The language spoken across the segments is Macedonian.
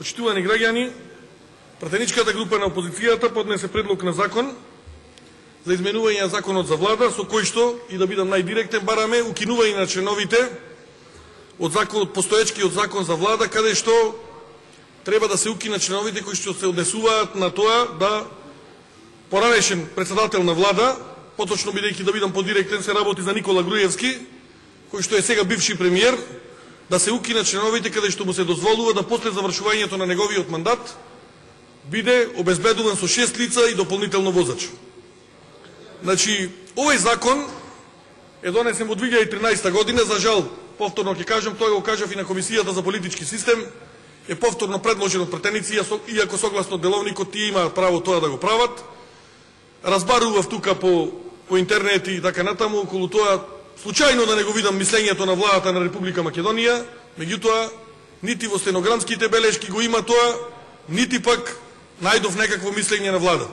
Почитувани граѓани, пратеничката група на опозицијата поднесе предлог на закон за изменување на законот за влада, со кој што, и да бидам најдиректен, бараме укинување на членовите од постоечкиот закон за влада, каде што треба да се укина членовите кои што се однесуваат на тоа да поранешен председател на влада, поточно бидејќи да бидам подиректен, се работи за Никола Груевски, кој што е сега бивши премиер, да се укина членовите каде што му се дозволува да после завршувањето на неговиот мандат биде обезбедуван со 6 лица и дополнително возач. Значи, овој закон е донесен во 2013 година, за жал, повторно ќе кажам, тоа го кажав и на Комисијата за политички систем, е повторно предложен од пратеници, иако согласно деловникот тие имаат право тоа да го прават. Разбарував тука по интернет и така натаму, околу тоа, случајно да не го видам мислењето на владата на Република Македонија, меѓутоа, нити во стенограмските белешки го има тоа, нити пак најдов некакво мислење на влада.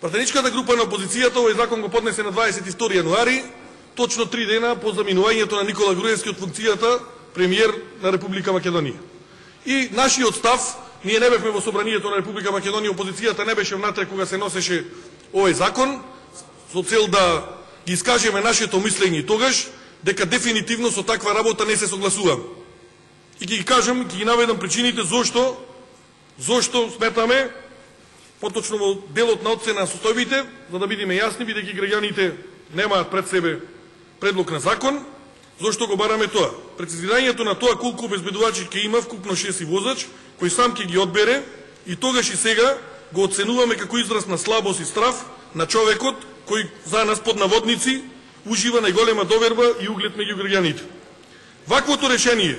Пратеничката група на опозицијата овој закон го поднесе на 22 јануари, точно 3 дена по заминувањето на Никола Груевски од функцијата премиер на Република Македонија. И нашиот став, ние не бевме во собранието на Република Македонија, опозицијата не беше внатре кога се носеше овој закон, со цел да ги искажеме нашето мислење тогаш, дека дефинитивно со таква работа не се согласувам. И ќе ги кажам, ќе ги наведам причините зошто сметаме, поточно во делот на оцена на состојбите, за да бидеме јасни, бидејќи граѓаните немаат пред себе предлог на закон, зошто го бараме тоа. Прецизирањето на тоа колку обезбедувачи ќе има, вкупно 6 возач, кој сам ќе ги одбере, и тогаш и сега го оценуваме како израз на слабост и страф на човекот, кој за нас под наводници ужива најголема доверба и углед меѓу граѓаните. Ваквото решение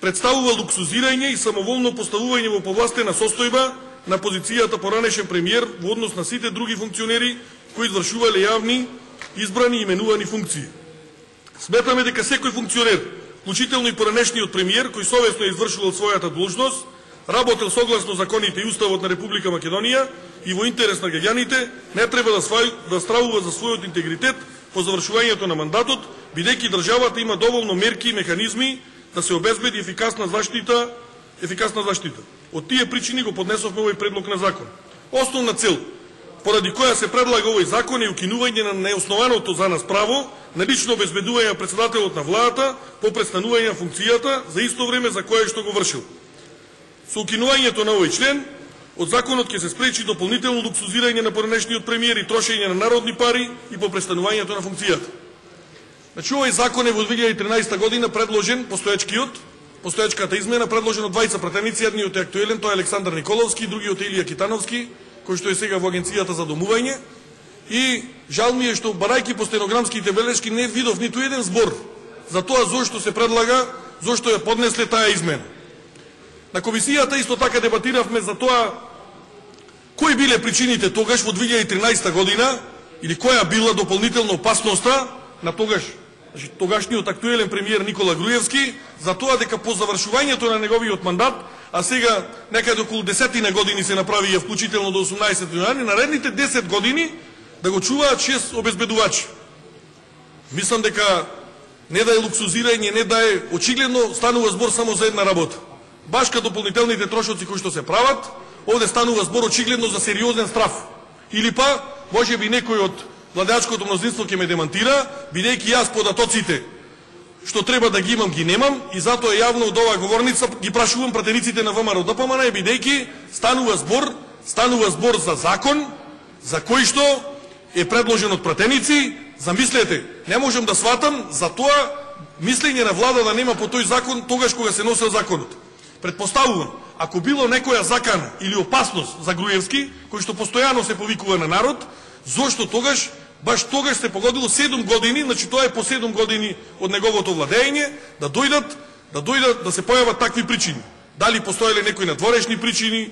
представува луксузирање и самоволно поставување во повластена состојба на позицијата поранешен премиер во однос на сите други функционери кои извршувале јавни, избрани и именувани функции. Сметаме дека секој функционер, вклучително и поранешниот премиер, кој совесно е извршувал својата должност, работел согласно законите и уставот на Република Македонија и во интерес на граѓаните, не треба да стравува за својот интегритет по завршувањето на мандатот, бидејќи државата има доволно мерки и механизми да се обезбеди ефикасна заштита. Од тие причини го поднесовме овој предлог на закон. Основна цел поради која се предлага овој закон е укинување на неоснованото за нас право на лично обезбедување на председателот на владата по престанување на функцијата за исто време за кое што го вршил. Со укинувањето на овој член од законот ќе се спречи дополнително луксузирање на поранешниот премиер и трошење на народни пари и по престанувањето на функцијата. Значи, овој закон е во 2013 година предложен, постоечката измена предложен од двајца пратеници, едниот е актуелен, тоа е Александар Николовски, другиот е Илија Китановски, кој што е сега во Агенцијата за домување. И жал ми е што, барајки по стенограмските белешки, не видов ниту еден збор за тоа зошто се предлага, зошто ја поднесле таа измена. На комисијата исто така дебатиравме за тоа кои биле причините тогаш во 2013 година или која била дополнителна опасноста на тогашниот актуелен премиер Никола Груевски за тоа дека по завршувањето на неговиот мандат, а сега некаде околу 10 години се направија, вклучително до 18 јануари, наредните 10 години да го чуваат 6 обезбедувачи. Мислам дека не да е луксузирање, не да е, очигледно станува збор само за една работа. Баш кај дополнителните трошоци кои што се прават, овде станува збор очигледно за сериозен страф. Или па, можеби некој од владеачкото мнозинство ќе ме демантира, бидејќи јас податоците што треба да ги имам, ги немам, и затоа јавно од оваа говорница ги прашувам пратениците на ВМРО ДПМН, бидејќи станува збор за закон за кој што е предложен од пратеници. Замислете, не можам да сватам за тоа мислење на влада да нема по тој закон тогаш кога се носел законот. Предпоставувам, ако било некоја закана или опасност за Груевски, кој што постојано се повикува на народ, зошто тогаш, баш тогаш се погодило 7 години, значи тоа е по 7 години од неговото владење, да дојдат да се појават такви причини. Дали постоеле некои надворешни причини,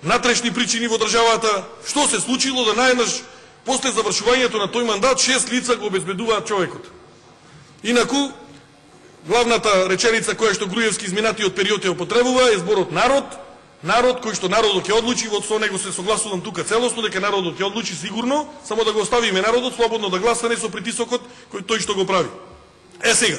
натрешни причини во државата, што се случило да наеднаш после завршувањето на тој мандат 6 лица го обезбедуваат човекот. Инаку, главната реченица која што Груевски изминатиот период ја употребува е зборот народ кој што народот ќе одлучи, во со него се согласувам тука целосно дека народот ќе одлучи сигурно, само да го оставиме народот слободно да гласа, не со притисокот кој тој што го прави. Сега,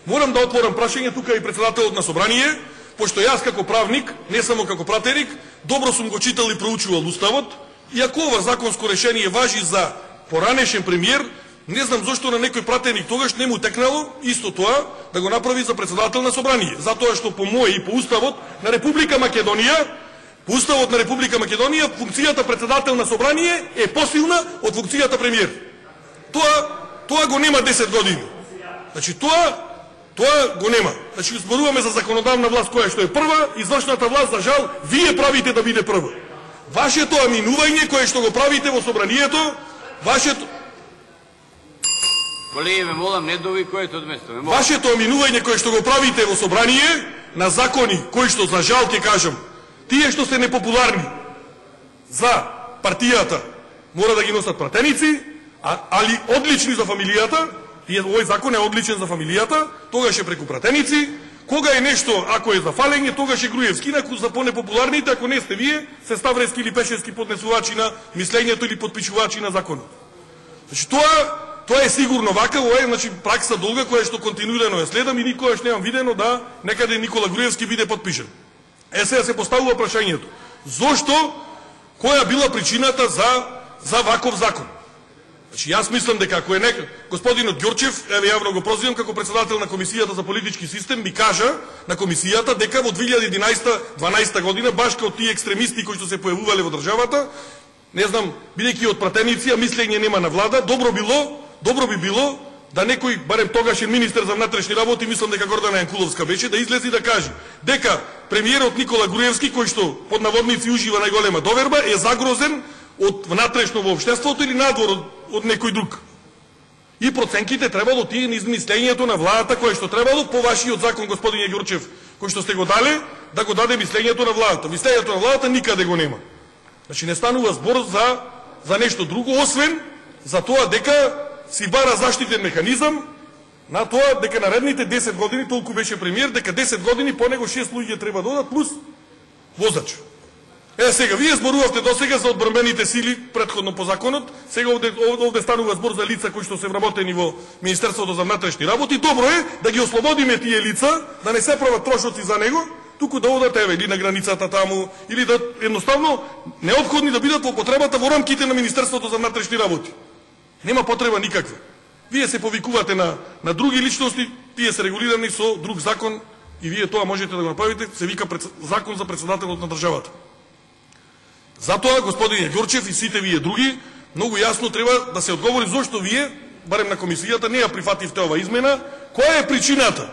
морам да отворам прашање тука и председателот на собрание, пошто јас како правник, не само како пратеник, добро сум го читал и проучувал уставот, и ако ова законско решение важи за поранешен премиер, не знам зошто на некој пратеник тогаш не му текнало исто тоа да го направи за председател на собрание. Затоа што по мој и по уставот на Република Македонија, функцијата председател на собрание е посилна од функцијата премиер. Тоа го нема 10 години. Значи тоа го нема. Значи зборуваме за законодавна власт која што е прва, извршната власт за жал вие правите да биде прва. Вашето аминување кое што го правите во собранието, Колеги, ме молам, не довикувате од место. Вашето аминување кое што го правите во собрание на закони кои што за жал ќе кажам, тие што се непопуларни за партијата мора да ги носат пратеници, али одлични за фамилијата, овој закон е одличен за фамилијата, тогаш е преку пратеници, кога е нешто, ако е за фалење, тогаш е Груевски, инаку за понепопуларните, ако не сте вие, се Ставрески или Пешевски поднесувачи на мислењето или подпишувачи на законот. Значи тоа е сигурно вака, ова е значи пракса долга која што континуирано ја следам и никогаш немам видено да некаде Никола Груевски биде подпишан. Сега се поставува прашањето. Зошто, која била причината за ваков закон? Значи јас мислам дека ако е господинот Ѓорчев, еве јавно го прозивам како председател на Комисијата за политички систем, ми кажа на комисијата дека во 2011-12 година баш као тие екстремисти кои што се појавувале во државата, не знам, бидејќи од пратеници, а мислење нема на влада, добро би било да некој, барем тогашен министер за внатрешни работи, мислам дека Гордана Јанкуловска беше, да излези и да каже дека премиерот Никола Груевски, кој што под наводници ужива најголема доверба, е загрозен од внатрешно во општеството или надвор од некој друг. И проценките требало тие низ мислењето на владата кое што требало по вашиот закон, господине Ѓорчев, кој што сте го дале, да го даде мислењето на владата. Мислењето на владата никаде го нема. Значи не станува збор за нешто друго, освен за тоа дека си бара заштитен механизам на тоа дека наредните 10 години, толку беше премиер, дека 10 години по него 6 луѓе треба да одат плюс возач. Сега, вие зборувавте досега за одбранбените сили претходно по законот, сега овде станува збор за лица кои што се вработени во Министерството за внатрешни работи. Добро е да ги ослободиме тие лица, да не се прават трошоци за него, туку да одат еве или на границата таму, или да едноставно неопходни да бидат во потребата во рамките на Министерството за внатрешни работи. Нема потреба никаква. Вие се повикувате на други личности, тие се регулирани со друг закон и вие тоа можете да го направите, се вика закон за председателот на државата. Затоа, господине Ѓорчев и сите вие други, многу јасно треба да се одговори зошто вие, барем на комисијата, не ја прифативте ова измена, која е причината?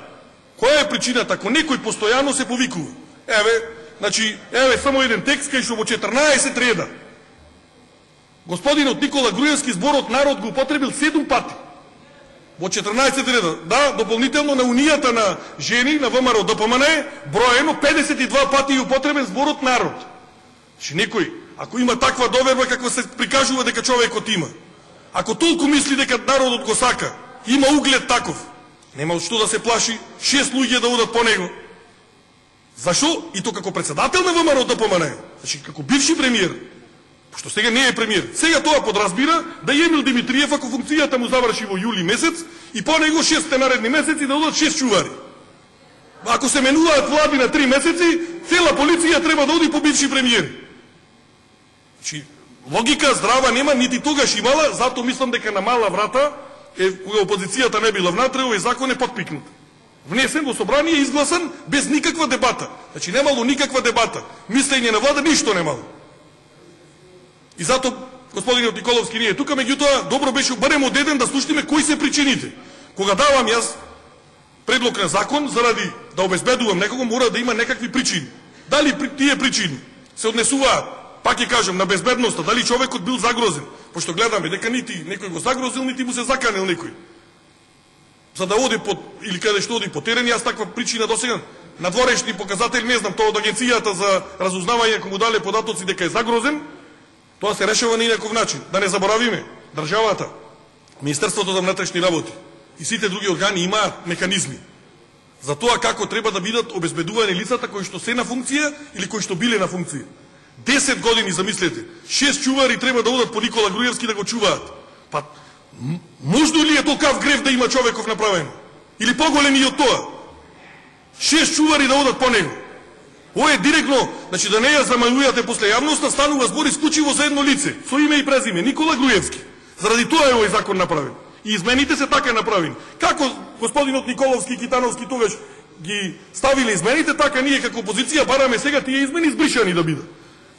Која е причината ако некој постојано се повикува? Еве само еден текст кај што во 14 реда господинот Никола Груевски зборот народ го употребил 7 пати. Во 14 реда. Да, дополнително на унијата на жени, на ВМРО ДПМН, броено 52 пати и употребен зборот народ. Че некој, ако има таква доверба каква се прикажува дека човекот има, ако толку мисли дека народот го сака, има углед таков, нема од што да се плаши 6 луѓе да одат по него. Зашо? И то како председател на ВМРО ДПМН, значи како бивши премиер, што сега не е премиер. Сега тоа подразбира да Емил Димитриев, ако функцијата му заврши во јули месец, и по него 6 наредни месеци да одат 6 чувари. Ако се менуваат влади на 3 месеци, цела полиција треба да оди по бивши премиер. Значи, логика здрава нема, нити тогаш имала, затоа мислам дека на мала врата, кога опозицијата не била внатре, овој закон е подпикнат. Внесен во собрание, изгласан без никаква дебата. Значи немало никаква дебата. Мислење на влада ништо немало. И затоа господинот Николовски не е тука, меѓутоа добро беше барем од еден да слушнеме кои се причините. Кога давам јас предлог на закон заради да обезбедувам некого, мора да има некакви причини. Дали тие причини се однесуваат, пак ќе кажам, на безбедноста, дали човекот бил загрозен, пошто гледаме дека нити некој го загрозил, нити му се заканил некој. За да оди или каде што оди по терен, јас таква причина досега на дворешни показатели не знам, тоа од агенцијата за разузнавање ако му дале податоци дека е загрозен, тоа се решава на инаков начин. Да не заборавиме, државата, Министерството за внатрешни работи и сите други органи имаат механизми за тоа како треба да бидат обезбедувани лицата кои што се на функција или кои што биле на функција. 10 години, замислете, 6 чувари треба да одат по Никола Груевски да го чуваат. Па, можно ли е толкав грев да има човеков направено? Или поголем и од тоа? 6 чувари да одат по него. Ова е директно, значи да не ја замајувате после јавноста, станува збор исклучиво за едно лице, со име и презиме, Никола Груевски. Заради тоа е овој закон направен. И измените се така направени. Како господинот Николовски и Китановски тогаш ги ставиле измените, така ние како опозиција бараме сега тие измени избришани да бидат.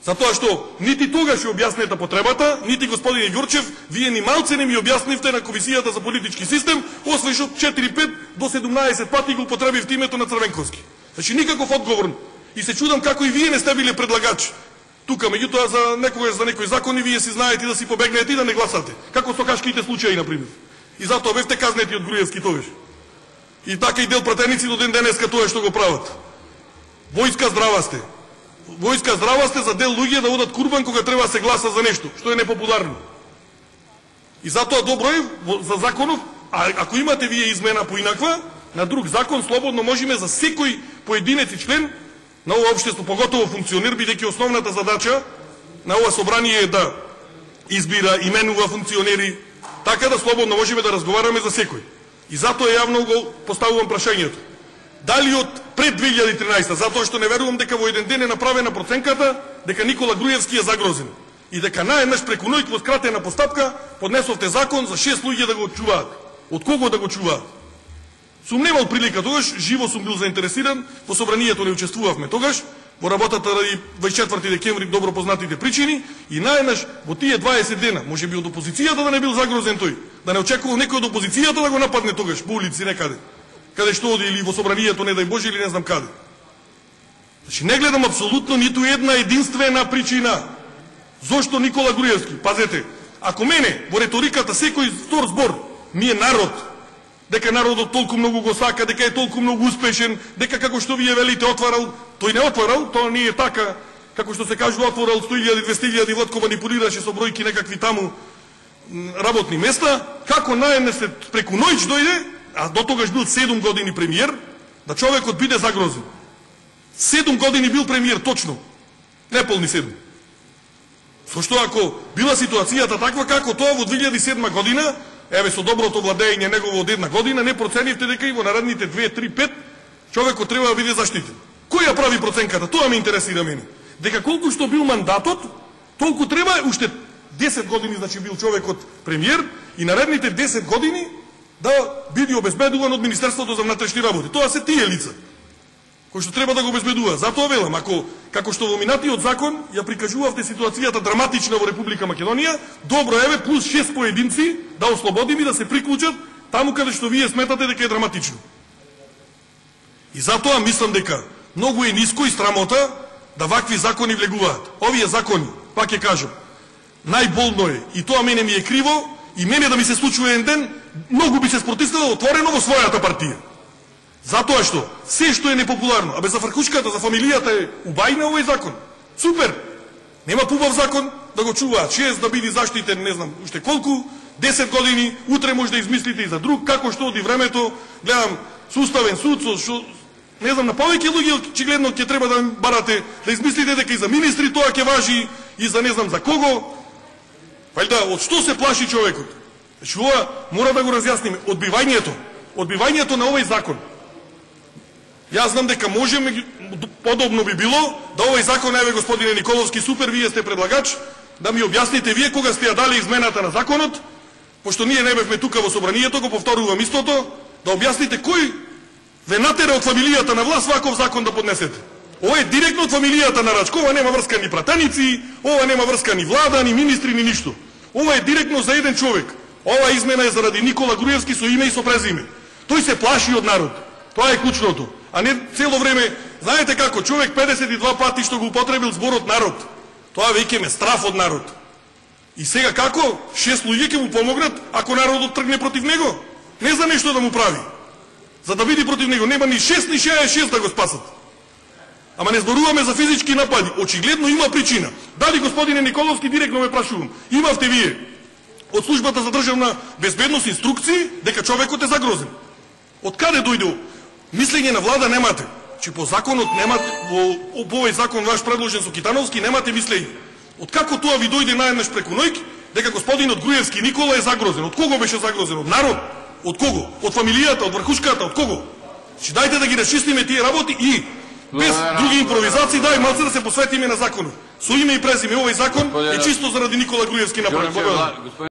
Затоа што нити тогаш ја објаснета потребата, нити господин Ѓурчев, вие ни малце не ми објаснивте на Комисијата за политички систем, освен што 4-5 до 17 пати го употребивте името на Црвенковски. Значи никаков одговор. И се чудам како и вие не сте биле предлагачи. Тука, меѓутоа, за некои закони вие си знаете да си побегнете и да не гласате. Како со кашките случаи, например. И затоа бевте казнети од Груевски тогаш. И така и дел пратеници до ден денеска тоа што го прават. Војска здрава сте. Војска здрава сте за дел луѓе да одат курбан кога треба да се гласа за нешто, што е непопуларно. И затоа добро е за законов, а ако имате вие измена поинаква, на друг закон слободно можеме за секој поединец и член на ова општество, поготово функционер, бидејќи основната задача на ова собрание е да избира, именува функционери, така да слободно можеме да разговараме за секој. И затоа јавно го поставувам прашањето. Дали од пред 2013, затоа што не верувам дека во еден ден е направена проценката дека Никола Груевски е загрозен и дека наеднаш преку ноќ во скратена постапка поднесовте закон за 6 луѓе да го чуваат. Од кого да го чуваат? Сум немал прилика тогаш, живо сум бил заинтересиран, во собранието не учествувавме тогаш, во работата ради 24 декември добро познатите причини и наеднаш во тие 20 дена, може би од опозицијата да не бил загрозен тој, да не очекувал некој од опозицијата да го нападне тогаш по улици некаде, каде што оди или во собранието, не дај Боже, или не знам каде. Значи не гледам апсолутно ниту една единствена причина зошто Никола Груевски, пазете, ако мене во реториката секој втор збор ми е народ, дека народот толку многу го сака, дека е толку многу успешен, дека како што вие велите отварал, тој не отварал, тоа не е така, како што се кажува отворал 100.000, 200.000, Владко манипулираше со бројки некакви таму работни места, како наеднаш се преку ноќ дојде, а до тогаш бил 7 години премиер, да човекот биде загрозен. 7 години бил премиер, точно. Неполни 7. Зошто ако била ситуацијата таква како тоа во 2007 година, еве со доброто владење негово од една година, не проценивте дека и во наредните 2, 3, 5 човекот треба да биде заштитен. Кој ја прави проценката? Тоа ме интересира мене. Дека колку што бил мандатот, толку треба уште 10 години, значи бил човекот премиер и наредните 10 години да биде обезбедуван од Министерството за внатрешни работи. Тоа се тие лица кои што треба да го обезбедува. Затоа велам, ако како што во минатиот закон ја прикажувавте ситуацијата драматична во Република Македонија, добро еве плюс 6 поединци да ослободим и да се приклучат таму каде што вие сметате дека е драматично. И затоа мислам дека многу е ниско и срамота да вакви закони влегуваат. Овие закони, пак ќе кажам, најболно е, и тоа мене ми е криво, и мене да ми се случува еден ден, многу би се спротивставил отворено во својата партија. Затоа што се што е непопуларно, абе за фркушката, за фамилијата е убајна овој закон. Супер! Нема побав закон да го чуваат 6 да биде заштитен, не знам уште колку, 10 години, утре може да измислите и за друг, како што оди времето, гледам суставен суд, со не знам, на повеќе луѓе очигледно ќе треба да барате, да измислите дека и за министри тоа ќе важи, и за не знам за кого. Вајда, од што се плаши човекот? Значи ова мора да го разјасниме. Одбивањето на овој закон. Јас знам дека можеме, подобно би било, да овој закон, еве господине Николовски, супер, вие сте предлагач, да ми објасните вие кога сте ја дали измената на законот, пошто ние не бевме тука во собранието, го повторувам истото, да објасните кој ве натера од фамилијата на власт ваков закон да поднесете. Ова е директно од фамилијата на Рачко, ова нема врска ни пратеници, ова нема врска ни влада, ни министри, ни ништо. Ова е директно за еден човек. Ова измена е заради Никола Груевски со име и со презиме. Тој се плаши од народ. Тоа е клучното. А не цело време, знаете како, човек 52 пати што го употребил зборот народ. Тоа веќе ме страф од народ. И сега како 6 луѓе ќе му помогнат ако народот тргне против него? Не за нешто да му прави. За да биде против него. Нема ни 6 ни 66 да го спасат. Ама не зборуваме за физички напади. Очигледно има причина. Дали господине Николовски, директно ме прашувам. Имавте вие од службата за државна безбедност инструкции дека човекот е загрозен. Од каде дојде? Мислење на влада немате. Че по законот немате, во овој закон ваш предложен со Китановски немате мислење. Од како тоа ви дојде наеднаш преку ноќ дека господинот Груевски Никола е загрозен? Од кого беше загрозен? Од народ? Од кого? Од фамилијата, од врхушката, од кого? Че дајте да ги расчистиме тие работи и Без други импровизации, дај малце да се посветиме на законот. Со име и презиме, овој закон е чисто заради Никола Груевски направен. Благодарам.